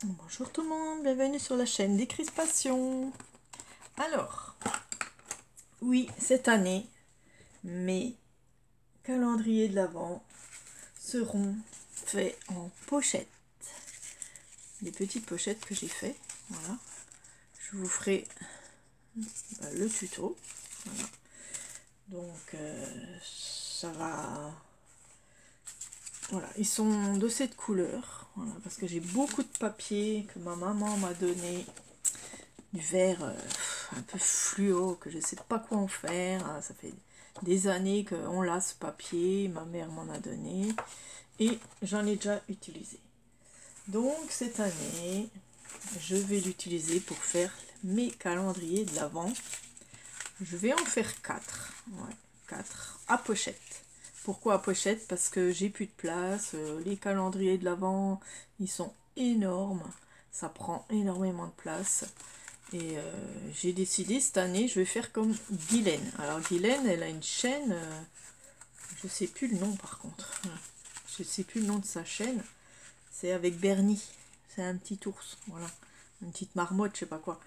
Bonjour tout le monde, bienvenue sur la chaîne Décrispation. Alors, oui, cette année, mes calendriers de l'Avent seront faits en pochettes. Des petites pochettes que j'ai fait, voilà. Je vous ferai le tuto, voilà. Donc, ça va... Voilà, ils sont de cette couleur, voilà, parce que j'ai beaucoup de papier que ma maman m'a donné, du vert un peu fluo, que je ne sais pas quoi en faire. Ça fait des années qu'on l'a ce papier, ma mère m'en a donné, et j'en ai déjà utilisé. Donc cette année, je vais l'utiliser pour faire mes calendriers de l'Avent. Je vais en faire 4, ouais, 4 à pochette. Pourquoi à pochette? Parce que j'ai plus de place, les calendriers de l'Avent, ils sont énormes, ça prend énormément de place. Et j'ai décidé cette année, je vais faire comme Guylaine. Alors Guylaine, elle a une chaîne, je sais plus le nom par contre. Je sais plus le nom de sa chaîne. C'est avec Bernie. C'est un petit ours, voilà. Une petite marmotte, je sais pas quoi.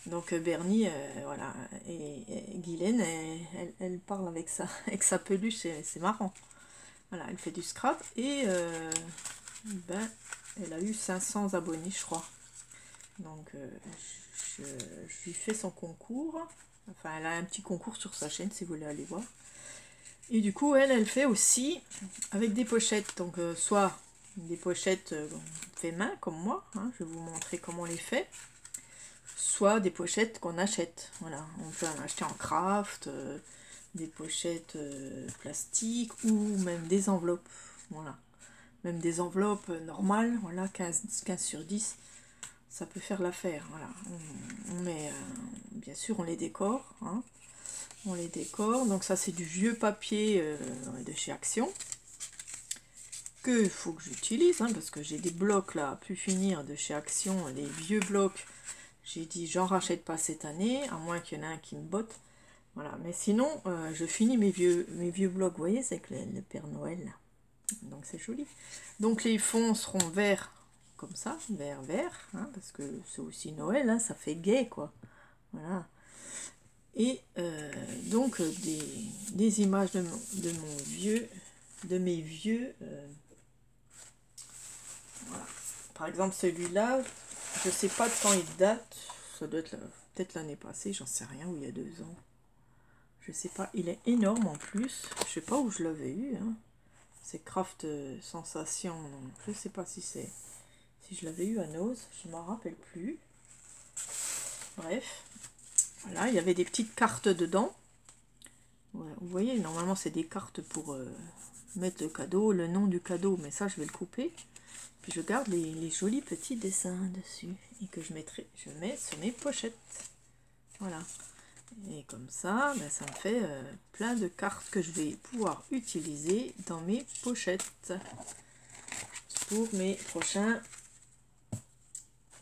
Donc Bernie, voilà. Et Guylaine, elle parle avec ça, avec sa peluche, c'est marrant. Voilà, elle fait du scrap et ben, elle a eu 500 abonnés, je crois. Donc je lui fais son concours. Enfin, elle a un petit concours sur sa chaîne si vous voulez aller voir. Et du coup, elle fait aussi avec des pochettes. Donc soit des pochettes fait main comme moi, hein, je vais vous montrer comment on les fait. Soit des pochettes qu'on achète. Voilà, on peut en acheter en craft, des pochettes plastiques ou même des enveloppes. Voilà, même des enveloppes normales, voilà, 15 sur 10. Ça peut faire l'affaire, voilà. On met, bien sûr, on les décore, hein. On les décore. Donc ça, c'est du vieux papier de chez Action que il faut que j'utilise, hein, parce que j'ai des blocs là à plus finir de chez Action, des vieux blocs. J'ai dit, j'en rachète pas cette année, à moins qu'il y en ait un qui me botte. Voilà, mais sinon, je finis mes vieux blocs, vous voyez, c'est avec le Père Noël, là. Donc c'est joli. Donc les fonds seront verts comme ça, vert, hein, parce que c'est aussi Noël, hein, ça fait gai, quoi. Voilà. Et donc des images de mes vieux. Voilà. Par exemple celui-là, je sais pas de quand il date, ça doit être peut-être l'année passée, j'en sais rien, ou il y a 2 ans. Je sais pas, il est énorme en plus, je sais pas où je l'avais eu, hein. C'est Craft Sensation, je sais pas si je l'avais eu à Nose, je m'en rappelle plus. Bref, voilà, il y avait des petites cartes dedans. Ouais, vous voyez, normalement c'est des cartes pour mettre le cadeau, le nom du cadeau, mais ça je vais le couper. Puis je garde les jolis petits dessins dessus et que je mets sur mes pochettes. Voilà. Et comme ça, ben, ça me fait plein de cartes que je vais pouvoir utiliser dans mes pochettes pour mes prochains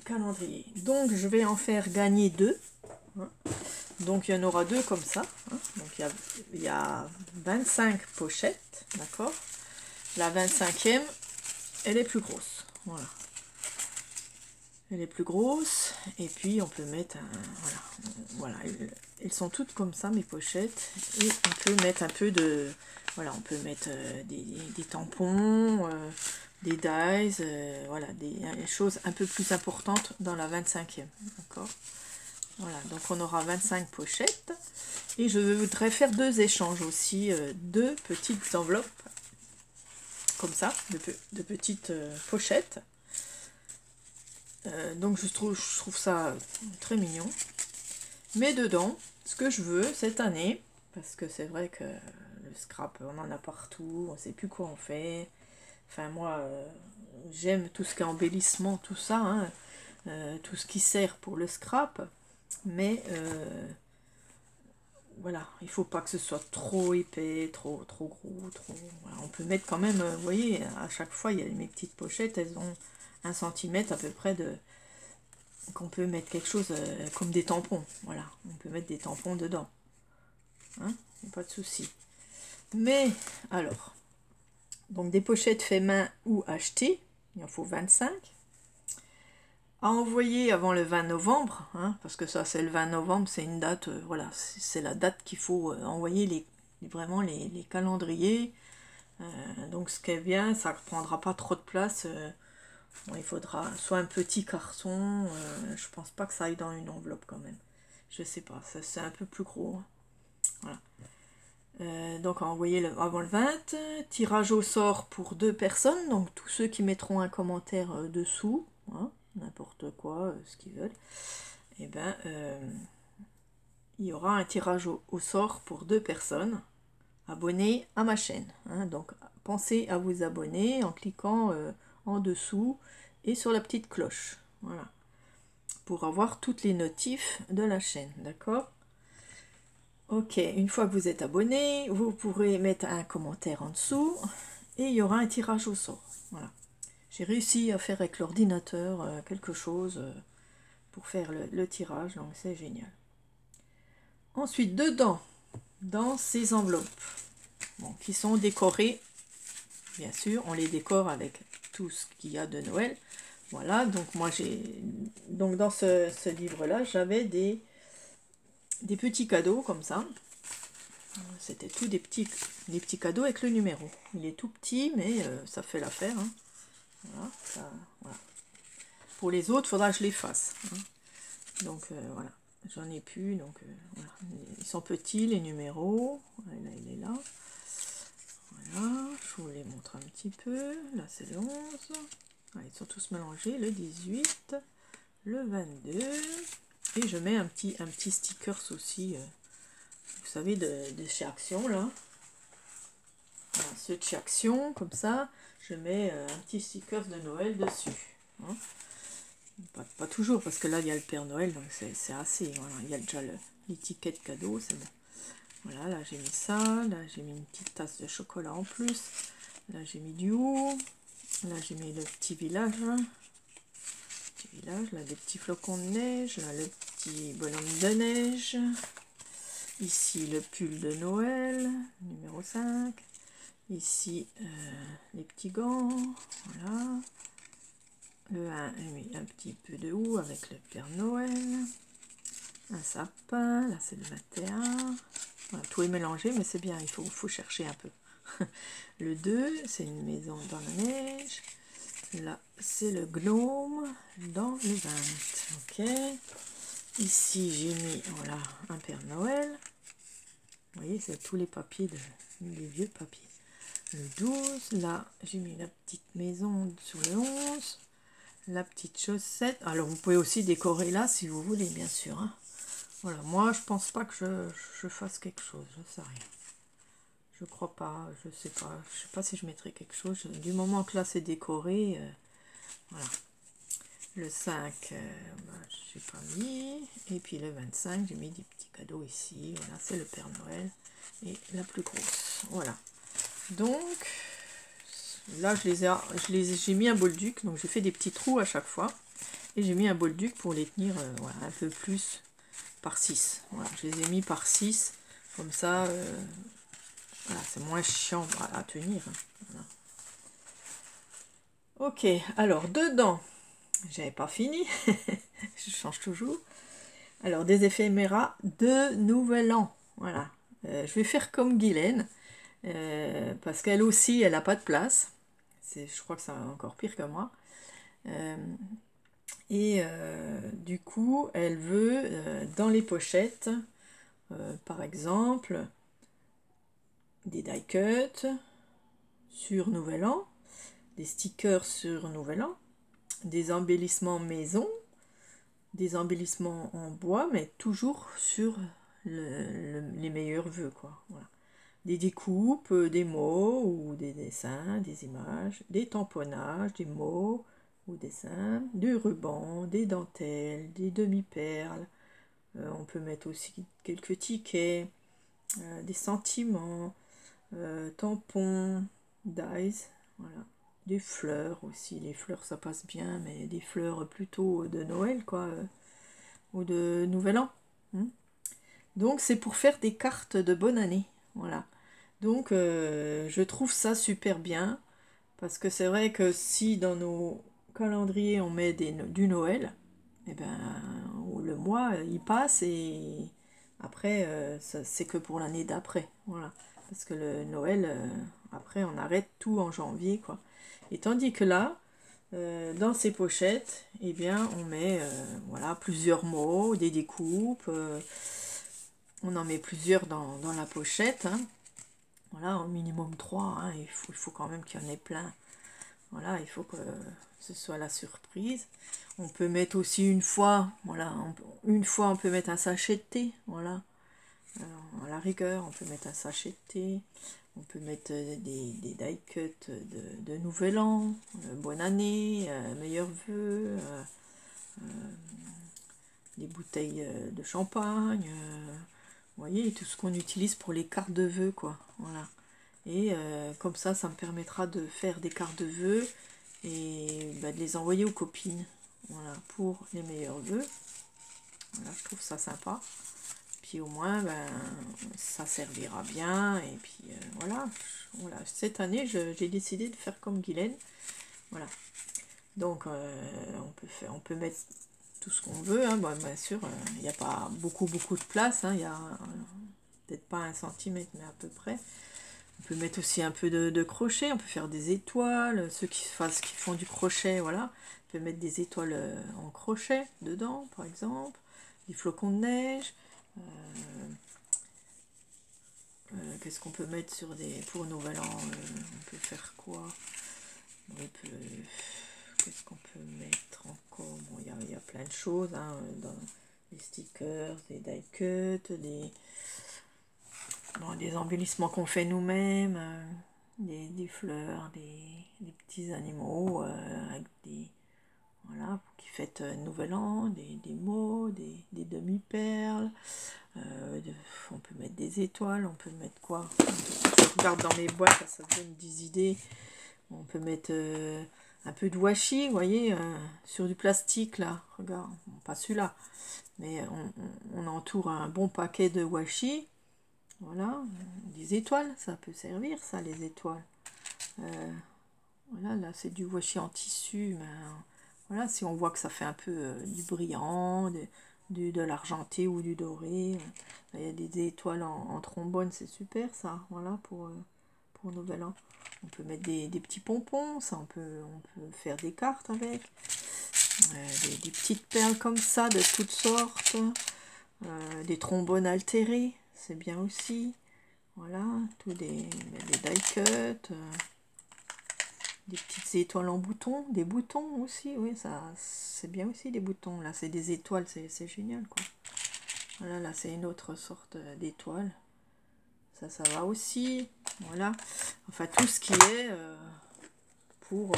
calendriers. Donc je vais en faire gagner 2. Hein. Donc il y en aura 2 comme ça. Hein. Donc il y a 25 pochettes, d'accord. La 25e, elle est plus grosse. Voilà. Elle est plus grosse. Et puis on peut mettre un... Voilà. Elles sont toutes comme ça, mes pochettes. Et on peut mettre un peu de... Voilà, on peut mettre des tampons, des dies, voilà, des choses un peu plus importantes dans la 25e. D'accord. Voilà, donc on aura 25 pochettes. Et je voudrais faire 2 échanges aussi, 2 petites enveloppes, comme ça, de petites pochettes. Donc je trouve ça très mignon. Mais dedans, ce que je veux cette année, parce que c'est vrai que le scrap, on en a partout, on ne sait plus quoi on fait. Enfin moi, j'aime tout ce qui est embellissement, tout ça, hein, tout ce qui sert pour le scrap. Mais voilà, il faut pas que ce soit trop épais, trop gros, trop... Voilà, on peut mettre quand même, vous voyez, à chaque fois, il y a mes petites pochettes, elles ont 1 cm à peu près de... qu'on peut mettre quelque chose comme des tampons, voilà, on peut mettre des tampons dedans, hein, pas de souci. Mais, alors, donc des pochettes fait main ou achetées, il en faut 25. à envoyer avant le 20 novembre, hein, parce que ça c'est le 20 novembre, c'est une date, voilà, c'est la date qu'il faut envoyer vraiment les calendriers. Donc ce qui est bien, ça ne prendra pas trop de place. Bon, il faudra soit un petit carton, je pense pas que ça aille dans une enveloppe quand même. Je sais pas, c'est un peu plus gros. Hein. Voilà. Donc à envoyer avant le 20, tirage au sort pour 2 personnes, donc tous ceux qui mettront un commentaire dessous, hein, n'importe quoi, ce qu'ils veulent, et ben il y aura un tirage au sort pour 2 personnes abonnées à ma chaîne. Hein, donc pensez à vous abonner en cliquant en dessous et sur la petite cloche, voilà, pour avoir toutes les notifs de la chaîne, d'accord? Ok, une fois que vous êtes abonné, vous pourrez mettre un commentaire en dessous et il y aura un tirage au sort. Voilà. J'ai réussi à faire avec l'ordinateur quelque chose pour faire le tirage, donc c'est génial. Ensuite, dedans, dans ces enveloppes, bon, qui sont décorées, bien sûr, on les décore avec tout ce qu'il y a de Noël. Voilà, donc moi donc dans ce livre-là, j'avais des petits cadeaux comme ça. C'était tout des petits cadeaux avec le numéro. Il est tout petit, mais ça fait l'affaire. Hein. Voilà, voilà. Pour les autres, il faudra que je les fasse. Hein. Donc voilà, j'en ai plus. Donc voilà. Ils sont petits, les numéros. Là, il est là. Voilà, je vous les montre un petit peu. Là, c'est le 11. Voilà, ils sont tous mélangés. Le 18, le 22. Et je mets un petit stickers aussi. Vous savez, de chez Action, là. Voilà, ceux de chez Action, comme ça, je mets un petit sticker de Noël dessus. Hein. Pas toujours, parce que là, il y a le Père Noël, donc c'est assez. Voilà, il y a déjà l'étiquette cadeau, c'est bon. Voilà, là, j'ai mis ça. Là, j'ai mis une petite tasse de chocolat en plus. Là, j'ai mis du haut. Là, j'ai mis le petit village. Là, des petits flocons de neige. Là, le petit bonhomme de neige. Ici, le pull de Noël, numéro 5. Ici, les petits gants. Voilà. Le 1, un petit peu de houx avec le Père Noël. Un sapin. Là, c'est le 21. Voilà, tout est mélangé, mais c'est bien. Il faut chercher un peu. Le 2, c'est une maison dans la neige. Là, c'est le gnome dans le 20. Ok. Ici, j'ai mis, voilà, un Père Noël. Vous voyez, c'est tous les papiers, des vieux papiers. Le 12, là, j'ai mis la petite maison sur le 11. La petite chaussette. Alors, vous pouvez aussi décorer là, si vous voulez, bien sûr. Hein. Voilà, moi, je pense pas que je fasse quelque chose. Je sais rien. Je crois pas, je sais pas. Je sais pas si je mettrai quelque chose. Du moment que là, c'est décoré, voilà. Le 5, j'ai pas mis. Et puis le 25, j'ai mis des petits cadeaux ici. Voilà, c'est le Père Noël. Et la plus grosse. Voilà. Donc, là, j'ai mis un bolduc. Donc, j'ai fait des petits trous à chaque fois. Et j'ai mis un bolduc pour les tenir voilà, un peu plus par 6. Voilà, je les ai mis par 6. Comme ça, voilà, c'est moins chiant à tenir. Voilà. Ok, alors dedans, j'avais pas fini. Je change toujours. Alors, des éphéméras de Nouvel An. Voilà. Je vais faire comme Guylaine. Parce qu'elle aussi, elle n'a pas de place. Je crois que c'est encore pire que moi. Du coup, elle veut, dans les pochettes, par exemple, des die cuts sur Nouvel An, des stickers sur Nouvel An, des embellissements maison, des embellissements en bois, mais toujours sur les meilleurs vœux, quoi. Voilà. Des découpes, des mots ou des dessins, des images, des tamponnages, des mots ou dessins, du ruban, des dentelles, des demi-perles. On peut mettre aussi quelques tickets, des sentiments, tampons, dies, voilà. Des fleurs aussi. Les fleurs, ça passe bien, mais des fleurs plutôt de Noël, quoi, ou de Nouvel An. Hein. Donc, c'est pour faire des cartes de bonne année. Voilà. Donc, je trouve ça super bien, parce que c'est vrai que si dans nos calendrier on met du Noël, et ben le mois il passe et après c'est que pour l'année d'après, voilà. Parce que le Noël, après on arrête tout en janvier, quoi. Et tandis que là, dans ces pochettes, eh bien on met voilà, plusieurs mots, des découpes, on en met plusieurs dans la pochette, hein. Voilà, au minimum 3, hein. Il faut quand même qu'il y en ait plein. Voilà, il faut que ce soit la surprise. On peut mettre aussi une fois, voilà, une fois on peut mettre un sachet de thé, voilà. À la rigueur, on peut mettre un sachet de thé. On peut mettre des die cuts de Nouvel An, bonne année, meilleurs vœux, des bouteilles de champagne, vous voyez, tout ce qu'on utilise pour les cartes de vœux, quoi. Voilà. Et comme ça me permettra de faire des cartes de vœux et de les envoyer aux copines, voilà, pour les meilleurs vœux. Voilà, je trouve ça sympa. Puis au moins, ça servira bien. Et puis voilà. Cette année, j'ai décidé de faire comme Guylaine. Voilà. Donc, on peut mettre tout ce qu'on veut. Hein. Bon, bien sûr, il n'y a pas beaucoup de place. Hein. Il y a peut-être pas 1 centimètre, mais à peu près. On peut mettre aussi un peu de crochet, on peut faire des étoiles, ceux qui font du crochet, voilà, on peut mettre des étoiles en crochet dedans, par exemple, des flocons de neige, qu'est-ce qu'on peut mettre pour Nouvel An, on peut faire quoi, qu'est-ce qu'on peut mettre encore, bon, il y a plein de choses, hein, dans des stickers, des die cuts, des embellissements qu'on fait nous-mêmes, des fleurs, des petits animaux avec voilà, qui fêtent Nouvel An, des mots, des demi-perles, on peut mettre des étoiles, on peut mettre quoi, je regarde dans mes boîtes, ça donne des idées, on peut mettre un peu de washi, vous voyez, sur du plastique là, regarde, bon, pas celui-là, mais on entoure un bon paquet de washi. Voilà, des étoiles, ça peut servir, ça, les étoiles. Voilà, là, c'est du washi en tissu. Mais, voilà, si on voit que ça fait un peu du brillant, de l'argenté ou du doré. Il y a des étoiles en trombone, c'est super, ça. Voilà, pour Nouvel An. On peut mettre des petits pompons, ça, on peut faire des cartes avec. Des petites perles comme ça, de toutes sortes. Des trombones altérés. C'est bien aussi. Voilà, tous des die cuts, des petites étoiles en boutons, des boutons aussi, oui, ça c'est bien aussi des boutons. Là, c'est des étoiles, c'est génial, quoi. Voilà, là, c'est une autre sorte d'étoile. Ça va aussi. Voilà. Enfin, tout ce qui est pour...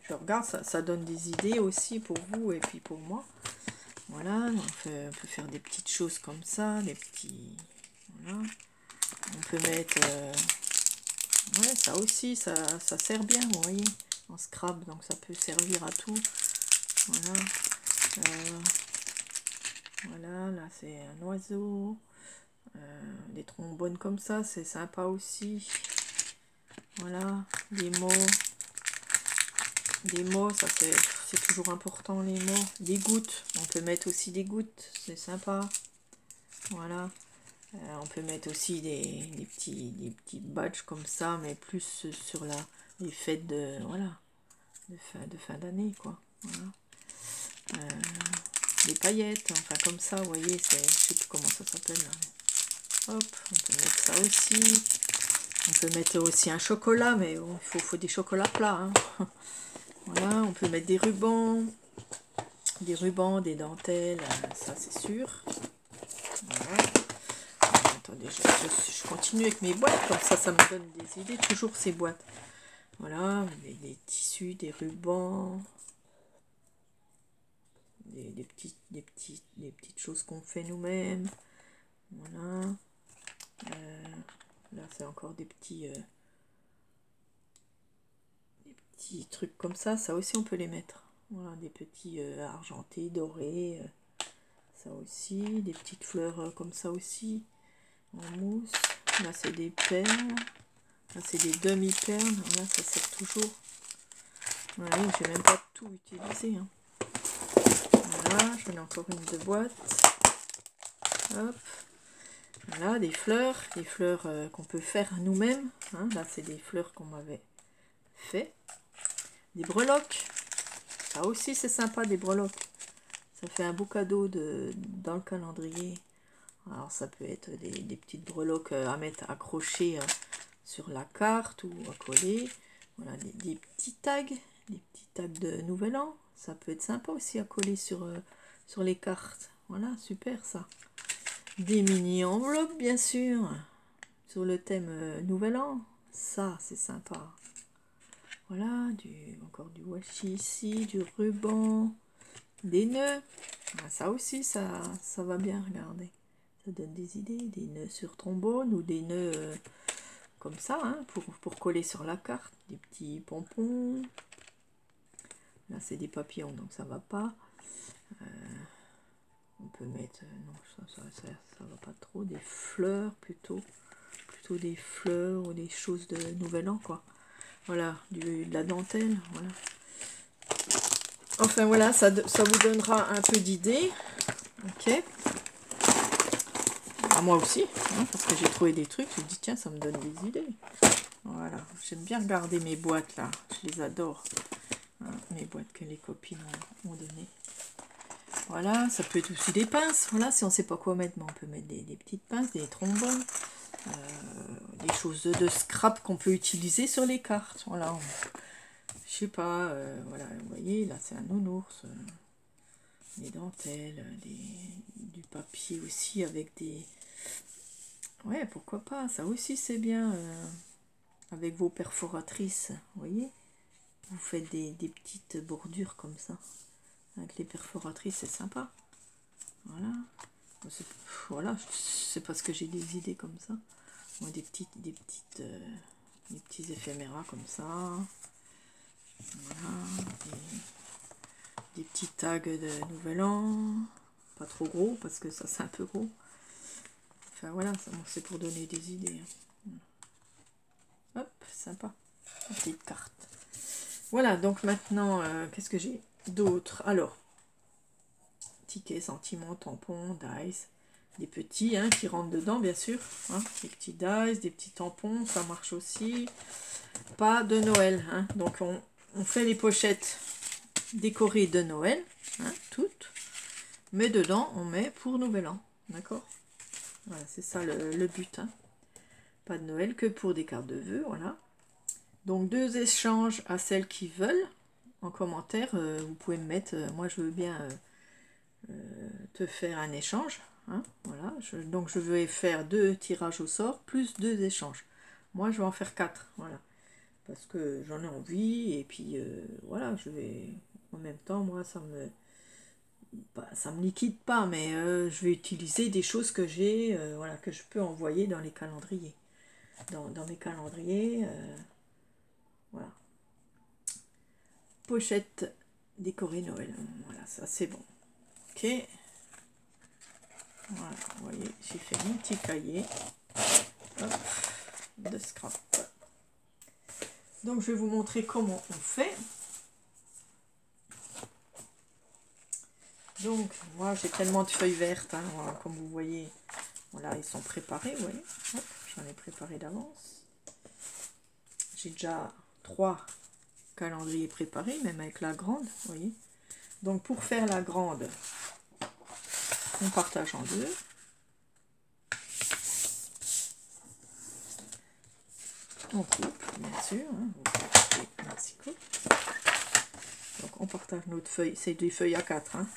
je regarde, ça donne des idées aussi pour vous et puis pour moi. Voilà, on peut faire des petites choses comme ça, des petits... Voilà. On peut mettre, ouais, ça aussi, ça sert bien, vous voyez, en scrap, donc ça peut servir à tout. Voilà, voilà, là c'est un oiseau, des trombones comme ça, c'est sympa aussi. Voilà, des mots, ça c'est toujours important, les mots. Des gouttes, on peut mettre aussi des gouttes, c'est sympa. Voilà. On peut mettre aussi des petits badges comme ça, mais plus sur les fêtes de fin d'année, quoi. Voilà. Des paillettes, enfin comme ça, vous voyez, je sais plus comment ça s'appelle. Hop, on peut mettre ça aussi. On peut mettre aussi un chocolat, mais bon, il faut des chocolats plats. Hein. Voilà, on peut mettre des rubans, des dentelles, ça c'est sûr. Voilà. Attendez, je continue avec mes boîtes, comme ça me donne des idées, toujours ces boîtes. Voilà, des tissus, des rubans, des petites choses qu'on fait nous-mêmes. Voilà. Là, c'est encore des petits trucs comme ça aussi on peut les mettre. Voilà, des petits argentés, dorés, ça aussi, des petites fleurs comme ça aussi, en mousse. Là, c'est des perles. Là, c'est des demi-perles. Là, ça sert toujours. Oui, j'ai même pas tout utilisé. Hein. Voilà, j'en ai encore une de boîte. Hop. Voilà, des fleurs qu'on peut faire nous-mêmes. Hein. Là, c'est des fleurs qu'on m'avait fait. Des breloques. Ça aussi, c'est sympa, des breloques. Ça fait un beau cadeau dans le calendrier. Alors, ça peut être des petites breloques à mettre accrochées sur la carte ou à coller. Voilà, des petits tags. Des petits tags de Nouvel An. Ça peut être sympa aussi à coller sur les cartes. Voilà, super ça. Des mini-enveloppes, bien sûr. Sur le thème Nouvel An. Ça, c'est sympa. Voilà, encore du washi ici, du ruban, des nœuds. Ah, ça aussi, ça va bien, regardez. Ça donne des idées, des nœuds sur trombone ou des nœuds comme ça, hein, pour coller sur la carte. Des petits pompons. Là, c'est des papillons, donc ça va pas. On peut mettre, non, ça va pas trop. Des fleurs plutôt des fleurs ou des choses de Nouvel An, quoi. Voilà, de la dentelle, voilà. Enfin voilà, ça vous donnera un peu d'idées. Ok. À moi aussi, hein, parce que j'ai trouvé des trucs, je me dis tiens, ça me donne des idées. Voilà, j'aime bien regarder mes boîtes là, je les adore. Hein, mes boîtes que les copines ont données. Voilà, ça peut être aussi des pinces. Voilà, si on ne sait pas quoi mettre, on peut mettre des petites pinces, des trombones, des choses de scrap qu'on peut utiliser sur les cartes. Voilà, je sais pas, voilà, vous voyez, là c'est un nounours, des dentelles, du papier aussi avec des... Ouais, pourquoi pas, ça aussi c'est bien, avec vos perforatrices, vous voyez, vous faites des petites bordures comme ça, avec les perforatrices, c'est sympa. Voilà, voilà, c'est parce que j'ai des idées comme ça. Moi, des petits éphéméras comme ça. Voilà, des petits tags de Nouvel An. Pas trop gros parce que ça c'est un peu gros. Enfin voilà, c'est pour donner des idées. Hop, sympa. Une petite carte. Voilà, donc maintenant, qu'est-ce que j'ai d'autre? Alors, tickets, sentiments, tampons, dice. Des petits hein, qui rentrent dedans, bien sûr. Hein, des petits dice, des petits tampons, ça marche aussi. Pas de Noël. Hein, donc, on fait les pochettes décorées de Noël, hein, toutes. Mais dedans, on met pour Nouvel An. D'accord? Voilà, c'est ça le but. Hein. Pas de Noël que pour des cartes de vœux, voilà. Donc, 2 échanges à celles qui veulent. En commentaire, vous pouvez me mettre, moi je veux bien te faire un échange. Hein, voilà, donc je vais faire 2 tirages au sort plus 2 échanges. Moi je vais en faire 4, voilà. Parce que j'en ai envie et puis voilà, je vais en même temps, moi ça me liquide pas, mais je vais utiliser des choses que j'ai, voilà, que je peux envoyer dans les calendriers. Dans mes calendriers, voilà. Pochette décorée Noël, voilà, ça c'est bon. Ok. Voilà, vous voyez, j'ai fait mon petit cahier. Hop, de scrap. Donc je vais vous montrer comment on fait. Donc moi j'ai tellement de feuilles vertes, hein, voilà, comme vous voyez, voilà, ils sont préparés, vous voyez. J'en ai préparé d'avance. J'ai déjà 3 calendriers préparés, même avec la grande, vous voyez. Donc pour faire la grande, on partage en 2. On coupe, bien sûr, hein, donc on partage notre feuille, c'est des feuilles à 4. Hein.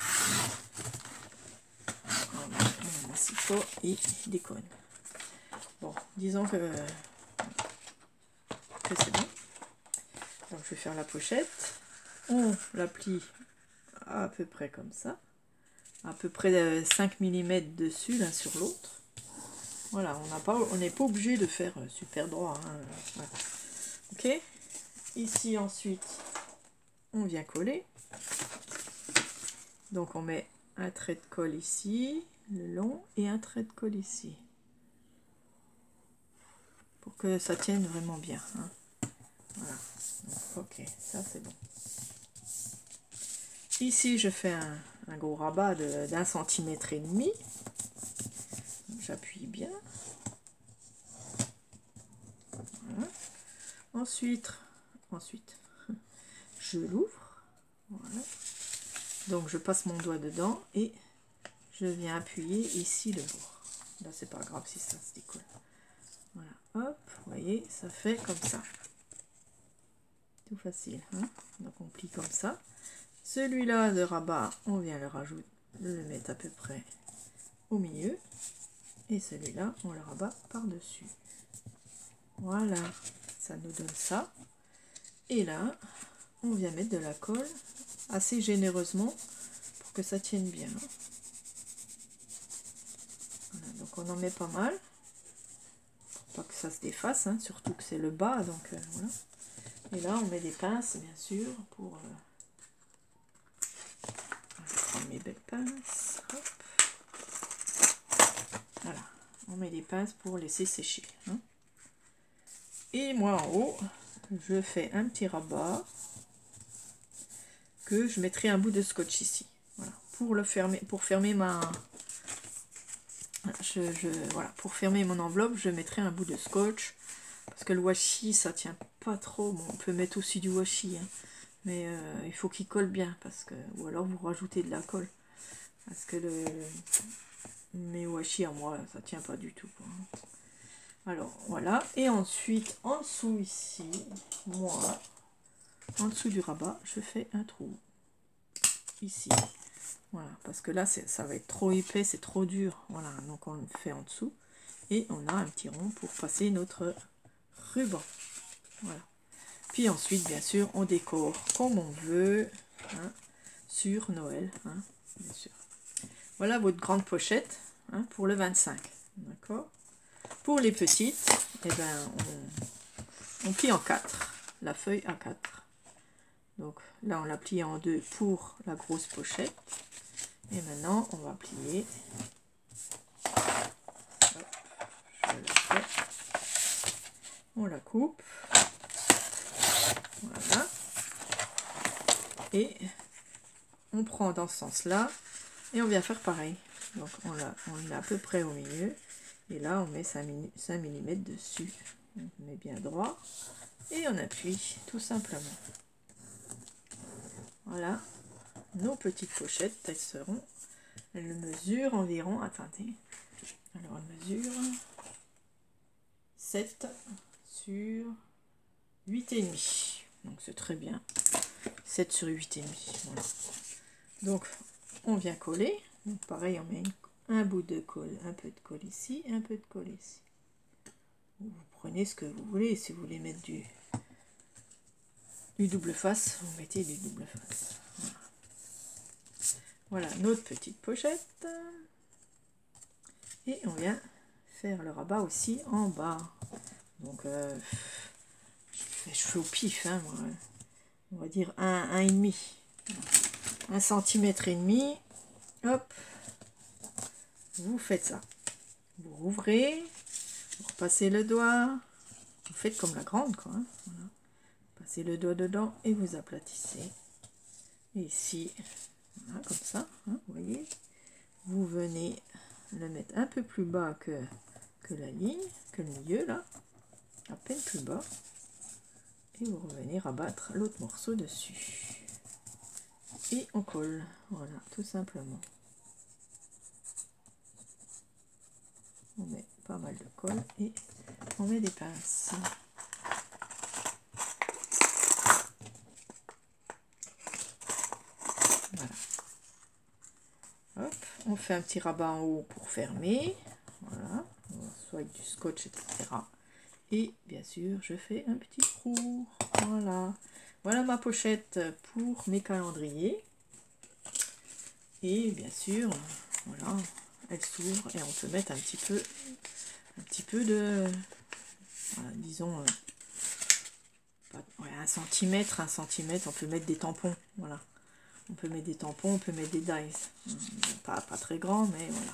Un massicot et des cônes. Bon, disons que c'est bon. Donc je vais faire la pochette. On la plie à peu près comme ça. À peu près 5 mm dessus l'un sur l'autre. Voilà, on n'est pas obligé de faire super droit. Hein, voilà. Ok. Ici ensuite, on vient coller. Donc on met un trait de colle ici, le long, et un trait de colle ici. Pour que ça tienne vraiment bien. Hein. Voilà. Donc, ok, ça c'est bon. Ici, je fais un gros rabat d'1,5 centimètre. J'appuie bien. Voilà. Ensuite, je l'ouvre. Voilà. Donc, je passe mon doigt dedans et je viens appuyer ici le bord. Là, c'est pas grave si ça se décolle. Voilà, hop, vous voyez, ça fait comme ça. Tout facile, hein? Donc, on plie comme ça. Celui-là de rabat, on vient le rajouter, le mettre à peu près au milieu. Et celui-là, on le rabat par-dessus. Voilà, ça nous donne ça. Et là, on vient mettre de la colle assez généreusement pour que ça tienne bien. Voilà, donc on en met pas mal pour pas que ça se défasse, hein, surtout que c'est le bas, donc voilà. Et là, on met des pinces, bien sûr, pour... je vais prendre mes belles pinces. Hop. Voilà, on met des pinces pour laisser sécher. Hein. Et moi, en haut, je fais un petit rabat que je mettrai un bout de scotch ici. Voilà, pour le fermer, pour fermer ma... voilà, pour fermer mon enveloppe, je mettrai un bout de scotch. Parce que le washi, ça tient pas trop. Bon, on peut mettre aussi du washi, hein, mais il faut qu'il colle bien, parce que, ou alors vous rajoutez de la colle. Parce que mes washi à moi, ça tient pas du tout, quoi. Alors, voilà. Et ensuite, en dessous ici, moi, en dessous du rabat, je fais un trou. Ici. Voilà, parce que là, ça va être trop épais, c'est trop dur. Voilà, donc on le fait en dessous. Et on a un petit rond pour passer notre ruban. Voilà. Puis ensuite, bien sûr, on décore comme on veut, hein, sur Noël, hein, bien sûr. Voilà votre grande pochette, hein, pour le 25. D'accord. Pour les petites, eh ben, on plie en 4, la feuille à 4. Donc là, on l'a plié en 2 pour la grosse pochette. Et maintenant, on va plier. Hop, je la fais. On la coupe. Voilà. Et on prend dans ce sens-là. Et on vient faire pareil. Donc on l'a à peu près au milieu. Et là, on met 5 mm dessus. On met bien droit. Et on appuie tout simplement. Voilà. Nos petites pochettes, elles seront... Elles mesurent environ... Attendez. Alors, elles mesurent 7 sur 8,5. Donc, c'est très bien. 7 sur 8,5. Voilà. Donc, on vient coller. Donc, pareil, on met un bout de colle, un peu de colle ici, un peu de colle ici. Vous prenez ce que vous voulez. Si vous voulez mettre du double face, vous mettez du double face. Voilà. Voilà notre petite pochette. Et on vient faire le rabat aussi en bas. Donc, je fais au pif, hein, moi. On va dire 1,5. 1,5 cm. Hop. Vous faites ça. Vous rouvrez. Vous repassez le doigt. Vous faites comme la grande, quoi. Hein, voilà. Passez le doigt dedans et vous aplatissez. Et ici, voilà, comme ça, hein, vous voyez. Vous venez le mettre un peu plus bas que la ligne, que le milieu, là. À peine plus bas. Et vous revenez rabattre l'autre morceau dessus. Et on colle. Voilà, tout simplement. On met pas mal de colle et on met des pinces. Voilà. Hop, on fait un petit rabat en haut pour fermer. Voilà, soit avec du scotch, etc. Et bien sûr, je fais un petit trou. Voilà. Voilà ma pochette pour mes calendriers. Et bien sûr, voilà, elle s'ouvre et on peut mettre un petit peu de, voilà, disons, ouais, 1 centimètre, on peut mettre des tampons, voilà. On peut mettre des tampons, on peut mettre des dies. Pas très grand, mais voilà.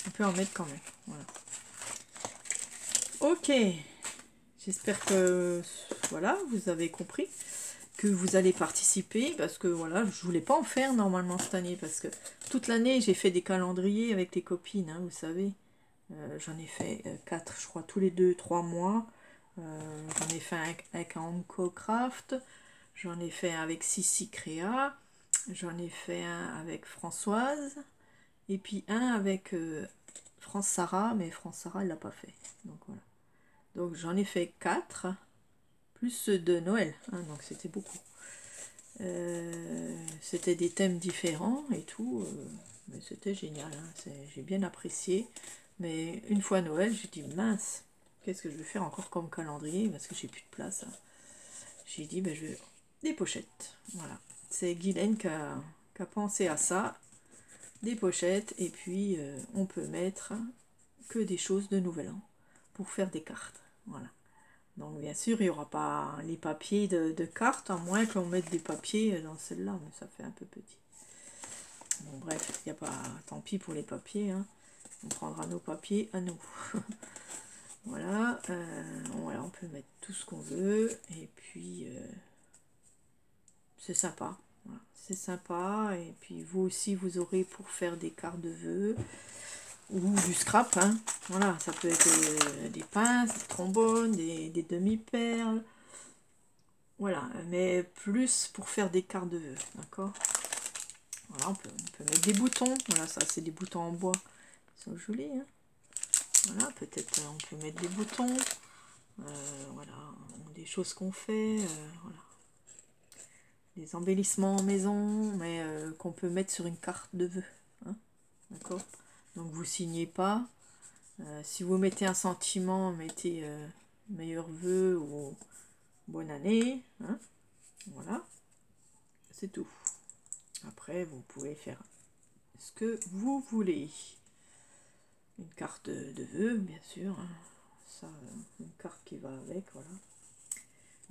On peut en mettre quand même, voilà. Ok, J'espère que voilà, vous avez compris, que vous allez participer, parce que voilà, je voulais pas en faire normalement cette année, parce que toute l'année j'ai fait des calendriers avec les copines, hein, vous savez. J'en ai fait 4, je crois, tous les 2-3 mois. J'en ai fait un avec Anko Craft, j'en ai fait un avec Sissi Créa, j'en ai fait un avec Françoise, et puis un avec France Sarah, mais France Sarah elle l'a pas fait. Donc voilà. Donc j'en ai fait 4, plus ceux de Noël, hein, donc c'était beaucoup. C'était des thèmes différents et tout, mais c'était génial, hein, j'ai bien apprécié. Mais une fois Noël, j'ai dit mince, qu'est-ce que je vais faire encore comme calendrier parce que j'ai plus de place, hein. J'ai dit ben, je vais des pochettes, voilà. C'est Guylaine qui a pensé à ça, des pochettes, et puis on peut mettre que des choses de Nouvel An pour faire des cartes, voilà. Donc bien sûr, il n'y aura pas les papiers de cartes, à moins qu'on mette des papiers dans celle-là, mais ça fait un peu petit. Bon bref, il n'y a pas, tant pis pour les papiers, hein. On prendra nos papiers à nous. Voilà, voilà, on peut mettre tout ce qu'on veut, et puis c'est sympa. Voilà, c'est sympa, et puis vous aussi, vous aurez pour faire des cartes de vœux, ou du scrap, hein. Voilà, ça peut être des pinces, des trombones, des demi-perles. Voilà, mais plus pour faire des cartes de vœux, d'accord. Voilà, on peut mettre des boutons. Voilà, ça c'est des boutons en bois. Ils sont jolis, hein. Voilà, peut-être on peut mettre des boutons. Voilà, des choses qu'on fait. Voilà. Des embellissements en maison, mais qu'on peut mettre sur une carte de vœux, hein, d'accord. Donc vous signez pas. Si vous mettez un sentiment, mettez meilleurs vœux ou bonne année, hein. Voilà, c'est tout. Après, vous pouvez faire ce que vous voulez. Une carte de vœux, bien sûr, hein. Ça, une carte qui va avec, voilà.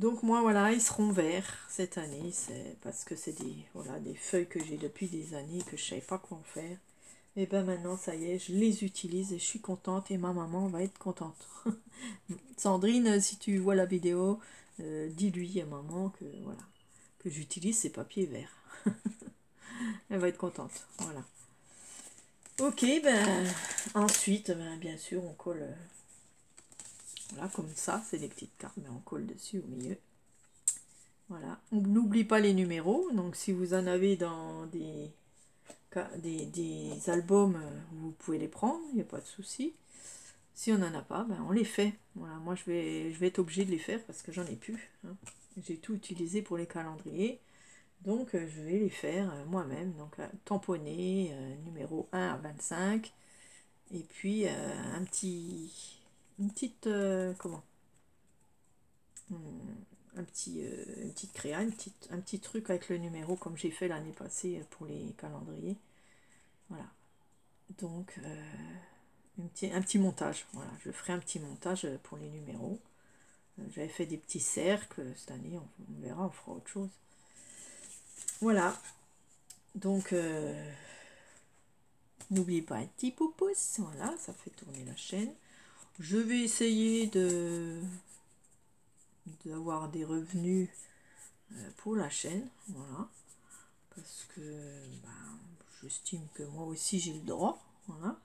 Donc moi, voilà, ils seront verts cette année, c'est parce que c'est des, voilà, des feuilles que j'ai depuis des années, que je ne savais pas quoi en faire. Et ben maintenant, ça y est, je les utilise et je suis contente, et ma maman va être contente. Sandrine, si tu vois la vidéo, dis-lui à maman que, voilà, que j'utilise ces papiers verts. Elle va être contente, voilà. Ok, ben ensuite, ben, bien sûr, on colle, voilà, comme ça, c'est des petites cartes, mais on colle dessus au milieu. Voilà, on n'oublie pas les numéros, donc si vous en avez dans des albums, vous pouvez les prendre, il n'y a pas de souci. Si on n'en a pas, ben on les fait. Voilà, moi je vais être obligée de les faire parce que j'en ai plus, hein. J'ai tout utilisé pour les calendriers. Donc je vais les faire moi-même. Donc tamponner, numéro 1 à 25. Et puis une petite, comment une petite créa, un petit truc avec le numéro comme j'ai fait l'année passée pour les calendriers. Voilà. Donc un petit montage. Voilà, je ferai un petit montage pour les numéros. J'avais fait des petits cercles cette année, on verra, on fera autre chose. Voilà. Donc n'oubliez pas un petit pouce, voilà, ça fait tourner la chaîne. Je vais essayer d'avoir des revenus pour la chaîne, voilà, parce que ben, j'estime que moi aussi j'ai le droit, voilà,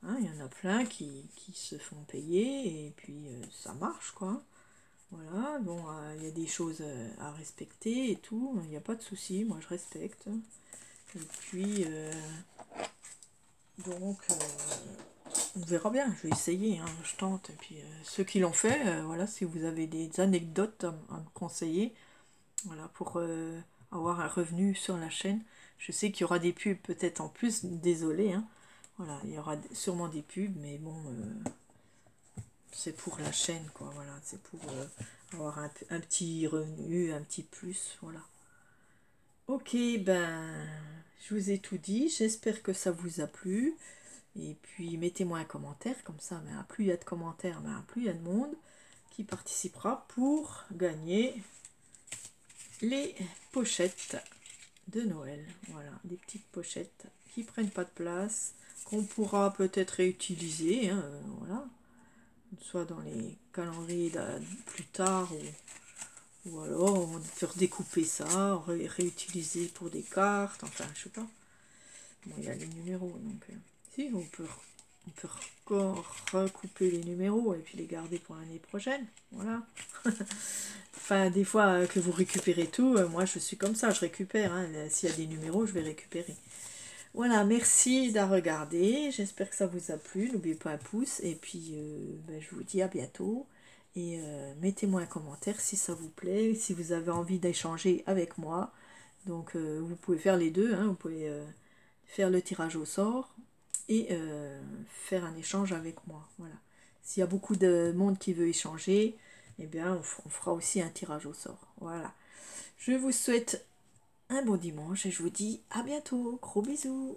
hein, il y en a plein qui se font payer et puis ça marche quoi, voilà. Bon, il y a des choses à respecter et tout, il n'y a pas de souci, moi je respecte, et puis donc on verra bien, je vais essayer, hein, je tente. Et puis ceux qui l'ont fait, voilà, si vous avez des anecdotes à me conseiller, voilà, pour avoir un revenu sur la chaîne. Je sais qu'il y aura des pubs peut-être en plus, désolé, hein. Voilà, il y aura sûrement des pubs, mais bon, c'est pour la chaîne, quoi, voilà, c'est pour avoir un petit revenu, un petit plus, voilà. Ok, ben, je vous ai tout dit, j'espère que ça vous a plu. Et puis mettez-moi un commentaire, comme ça, ben, plus il y a de commentaires, ben, plus il y a de monde qui participera pour gagner les pochettes de Noël. Voilà, des petites pochettes qui prennent pas de place, qu'on pourra peut-être réutiliser, hein, voilà. soit dans les calendriers plus tard, ou alors on peut redécouper ça, réutiliser pour des cartes, enfin je sais pas. Bon, il y a les numéros, donc si, on peut encore recouper les numéros et puis les garder pour l'année prochaine, voilà. Enfin, des fois que vous récupérez tout, moi je suis comme ça, je récupère, hein. S'il y a des numéros, je vais récupérer. Voilà, merci d'avoir regardé, j'espère que ça vous a plu, n'oubliez pas un pouce, et puis ben, je vous dis à bientôt, et mettez-moi un commentaire si ça vous plaît, si vous avez envie d'échanger avec moi, donc vous pouvez faire les deux, hein. Vous pouvez faire le tirage au sort, et faire un échange avec moi, voilà. S'il y a beaucoup de monde qui veut échanger, eh bien on fera aussi un tirage au sort, voilà. Je vous souhaite un bon dimanche et je vous dis à bientôt. Gros bisous.